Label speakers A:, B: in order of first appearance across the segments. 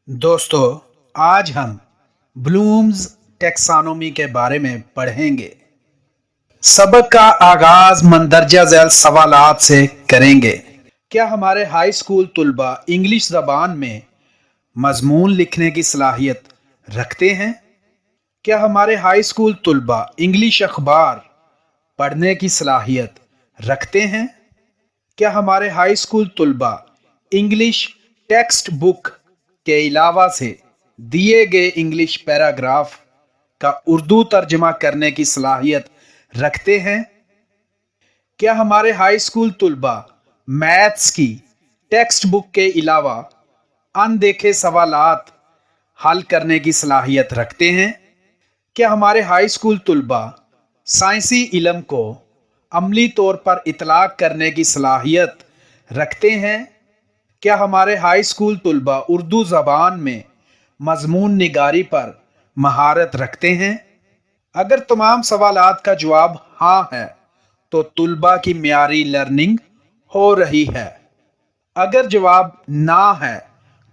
A: दोस्तों, आज हम ब्लूम्स टेक्सानोमी के बारे में पढ़ेंगे। सबक का आगाज मंदरजा झैल सवालात से करेंगे। क्या हमारे हाई स्कूल तुलबा इंग्लिश ज़बान में मजमून लिखने की सलाहियत रखते हैं? क्या हमारे हाई स्कूल तुलबा इंग्लिश अखबार पढ़ने की सलाहियत रखते हैं? क्या हमारे हाई स्कूल तुलबा इंग्लिश टेक्स्ट बुक के अलावा से दिए गए इंग्लिश पैराग्राफ का उर्दू तर्जमा करने की सलाहियत रखते हैं? क्या हमारे हाई स्कूल तुलबा मैथ्स की टेक्स्ट बुक के अलावा अनदेखे सवालात हल करने की सलाहियत रखते हैं? क्या हमारे हाई स्कूल तुलबा साइंसी इल्म को अमली तौर पर इतलाक करने की सलाहियत रखते हैं? क्या हमारे हाई स्कूल तुलबा उर्दू ज़बान में मजमून निगारी पर महारत रखते हैं? अगर तमाम सवालात का जवाब हाँ है तो तुलबा की म्यारी लर्निंग हो रही है। अगर जवाब ना है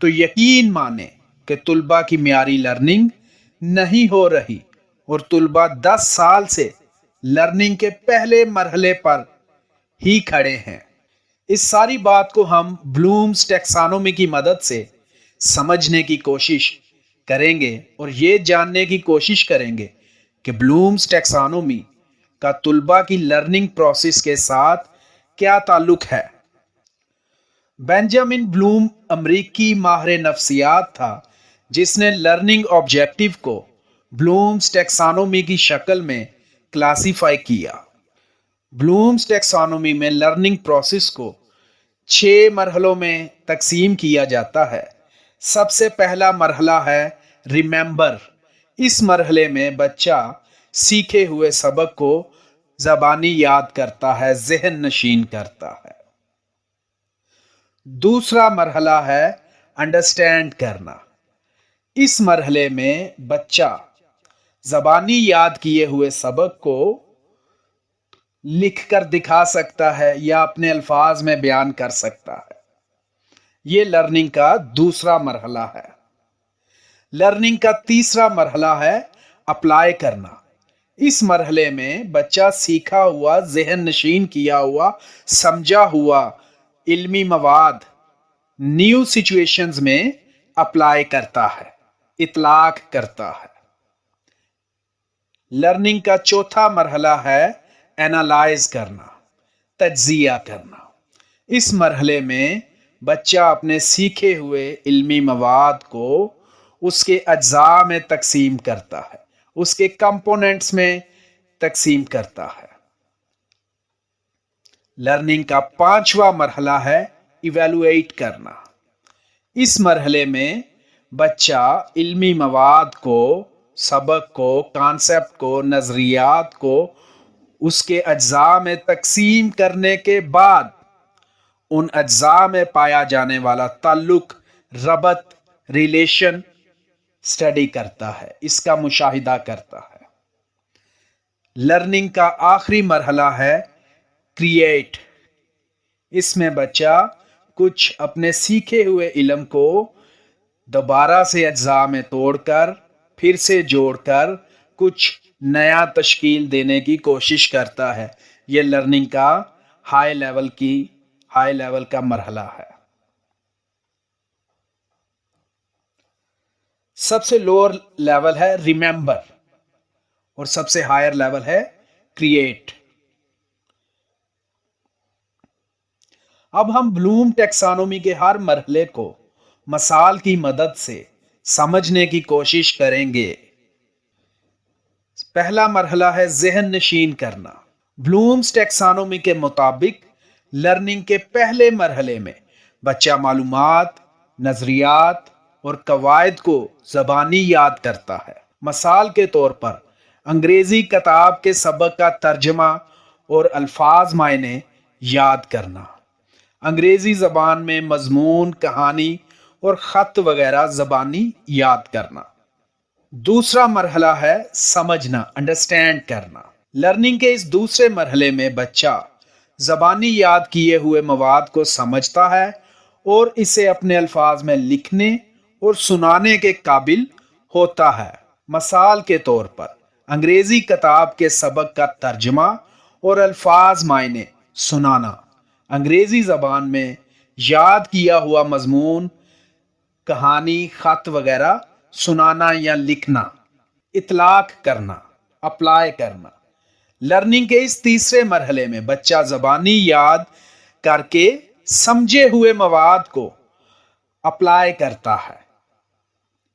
A: तो यकीन माने कि तुलबा की म्यारी लर्निंग नहीं हो रही और तुलबा 10 साल से लर्निंग के पहले मरहले पर ही खड़े हैं। इस सारी बात को हम ब्लूम्स टेक्सानोमी की मदद से समझने की कोशिश करेंगे और ये जानने की कोशिश करेंगे कि ब्लूम्स टेक्सानोमी का तुलबा की लर्निंग प्रोसेस के साथ क्या ताल्लुक है। बेंजामिन ब्लूम अमरीकी माहिर नफ्सियात था जिसने लर्निंग ऑब्जेक्टिव को ब्लूम्स टेक्सानोमी की शक्ल में क्लासिफाई किया। ब्लूम्स टेक्सानोमी में लर्निंग प्रोसेस को 6 मरहलों में तकसीम किया जाता है। सबसे पहला मरहला है रिमेंबर। इस मरहले में बच्चा सीखे हुए सबक को ज़बानी याद करता है, ज़हन नशीन करता है। दूसरा मरहला है अंडरस्टैंड करना। इस मरहले में बच्चा ज़बानी याद किए हुए सबक को लिख कर दिखा सकता है या अपने अल्फाज में बयान कर सकता है। ये लर्निंग का दूसरा मरहला है। लर्निंग का तीसरा मरहला है अप्लाई करना। इस मरहले में बच्चा सीखा हुआ, ज़हन नशीन किया हुआ, समझा हुआ इल्मी मवाद न्यू सिचुएशंस में अप्लाई करता है, इतलाक करता है। लर्निंग का चौथा मरहला है एनालाइज करना, तज्जिया करना। इस मरहले में बच्चा अपने सीखे हुए इल्मी मवाद को उसके अज्जा में तकसीम करता है, उसके कंपोनेंट्स में तकसीम करता है। लर्निंग का पांचवा मरहला है इवेलुएट करना। इस मरहले में बच्चा इल्मी मवाद को, सबक को, कॉन्सेप्ट को, नजरियात को उसके अज्जा में तकसीम करने के बाद उन अज्जा में पाया जाने वाला ताल्लुक, रबत, रिलेशन स्टडी करता है, इसका मुशाहिदा करता है। लर्निंग का आखिरी मरहला है क्रिएट। इसमें बच्चा कुछ अपने सीखे हुए इल्म को दोबारा से अज्जा में तोड़कर, फिर से जोड़कर कुछ नया तश्कील देने की कोशिश करता है। ये लर्निंग का हाई लेवल का मरहला है। सबसे लोअर लेवल है रिमेंबर और सबसे हायर लेवल है क्रिएट। अब हम ब्लूम टेक्सानोमी के हर मरहले को मसाल की मदद से समझने की कोशिश करेंगे। पहला मरहला है ज़हन नशीन करना। ब्लूम्स टेक्सानोमी के मुताबिक लर्निंग के पहले मरहले में बच्चा मालूमात, नजरियात और कवायद को ज़बानी याद करता है। मिसाल के तौर पर अंग्रेजी किताब के सबक का तर्जमा और अल्फाज मायने याद करना, अंग्रेजी ज़बान में मजमून, कहानी और ख़त वगैरह ज़बानी याद करना। दूसरा मरहला है समझना, अंडरस्टैंड करना। लर्निंग के इस दूसरे मरहले में बच्चा ज़बानी याद किए हुए मवाद को समझता है और इसे अपने अल्फाज में लिखने اور سنانے کے قابل ہوتا ہے۔ مثال کے طور پر انگریزی کتاب کے سبق کا ترجمہ اور الفاظ معنی سنانا، انگریزی زبان میں یاد کیا ہوا مضمون، کہانی، خط وغیرہ سنانا یا لکھنا۔ اطلاق کرنا، اپلائی کرنا، لرننگ کے اس تیسرے مرحلے میں بچہ زبانی یاد کر کے سمجھے ہوئے مواد کو اپلائی کرتا ہے۔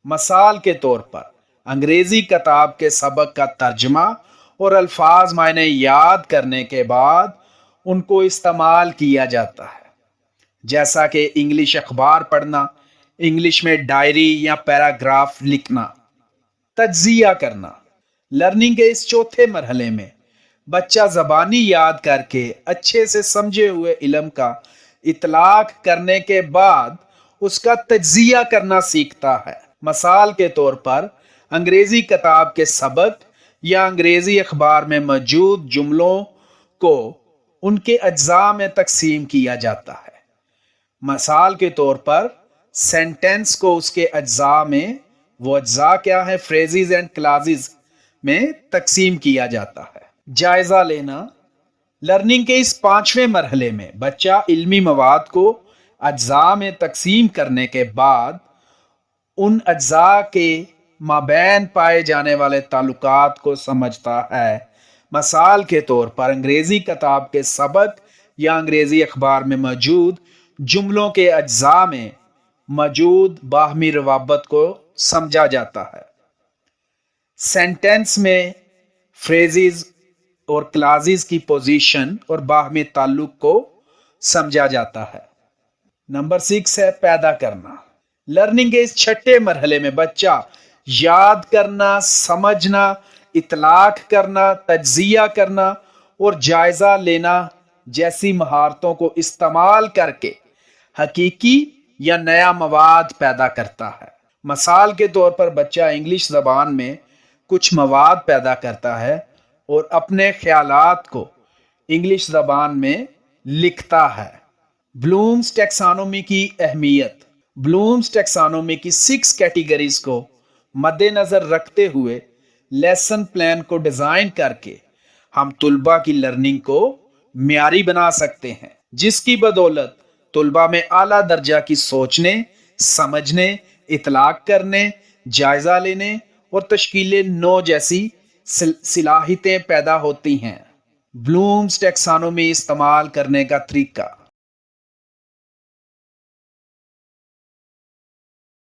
A: مثال کے طور پر انگریزی کتاب کے سبق کا ترجمہ اور الفاظ معنی یاد کرنے کے بعد ان کو استعمال کیا جاتا ہے، جیسا کہ انگلش اخبار پڑھنا، انگلش میں ڈائری یا پیراگراف لکھنا۔ تجزیہ کرنا، لرننگ کے اس چوتھے مرحلے میں بچہ زبانی یاد کر کے اچھے سے سمجھے ہوئے علم کا اطلاق کرنے کے بعد اس کا تجزیہ کرنا سیکھتا ہے۔ مثال کے طور پر انگریزی کتاب کے سبق یا انگریزی اخبار میں موجود جملوں کو ان کے اجزاء میں تقسیم کیا جاتا ہے۔ مثال کے طور پر سینٹینس کو اس کے اجزاء میں، وہ اجزاء کیا ہے، فریزز اینڈ کلازز میں تقسیم کیا جاتا ہے۔ جائزہ لینا، لرننگ کے اس پانچویں مرحلے میں بچہ علمی مواد کو اجزاء میں تقسیم کرنے کے بعد ان اجزاء کے مابین پائے جانے والے تعلقات کو سمجھتا ہے۔ مثال کے طور پر انگریزی کتاب کے سبق یا انگریزی اخبار میں موجود جملوں کے اجزاء میں موجود باہمی روابط کو سمجھا جاتا ہے۔ سینٹینس میں فریزز اور کلازز کی پوزیشن اور باہمی تعلق کو سمجھا جاتا ہے۔ نمبر 6 ہے پیدا کرنا۔ لرننگ کے اس چھٹے مرحلے میں بچہ یاد کرنا، سمجھنا، اطلاق کرنا، تجزیہ کرنا اور جائزہ لینا جیسی مہارتوں کو استعمال کر کے حقیقی یا نیا مواد پیدا کرتا ہے۔ مثال کے طور پر بچہ انگلش زبان میں کچھ مواد پیدا کرتا ہے اور اپنے خیالات کو انگلش زبان میں لکھتا ہے۔ بلومز ٹیکسانومی کی اہمیت۔ بلومز ٹیکسانومی کی 6 کیٹیگریز کو مد نظر رکھتے ہوئے لیسن پلان کو ڈیزائن کر کے ہم طلباء کی لرننگ کو معیاری بنا سکتے ہیں، جس کی بدولت طلباء میں اعلیٰ درجہ کی سوچنے، سمجھنے، اطلاق کرنے، جائزہ لینے اور تشکیل نو جیسی صلاحیتیں پیدا ہوتی ہیں۔ بلومز ٹیکسانومی استعمال کرنے کا طریقہ۔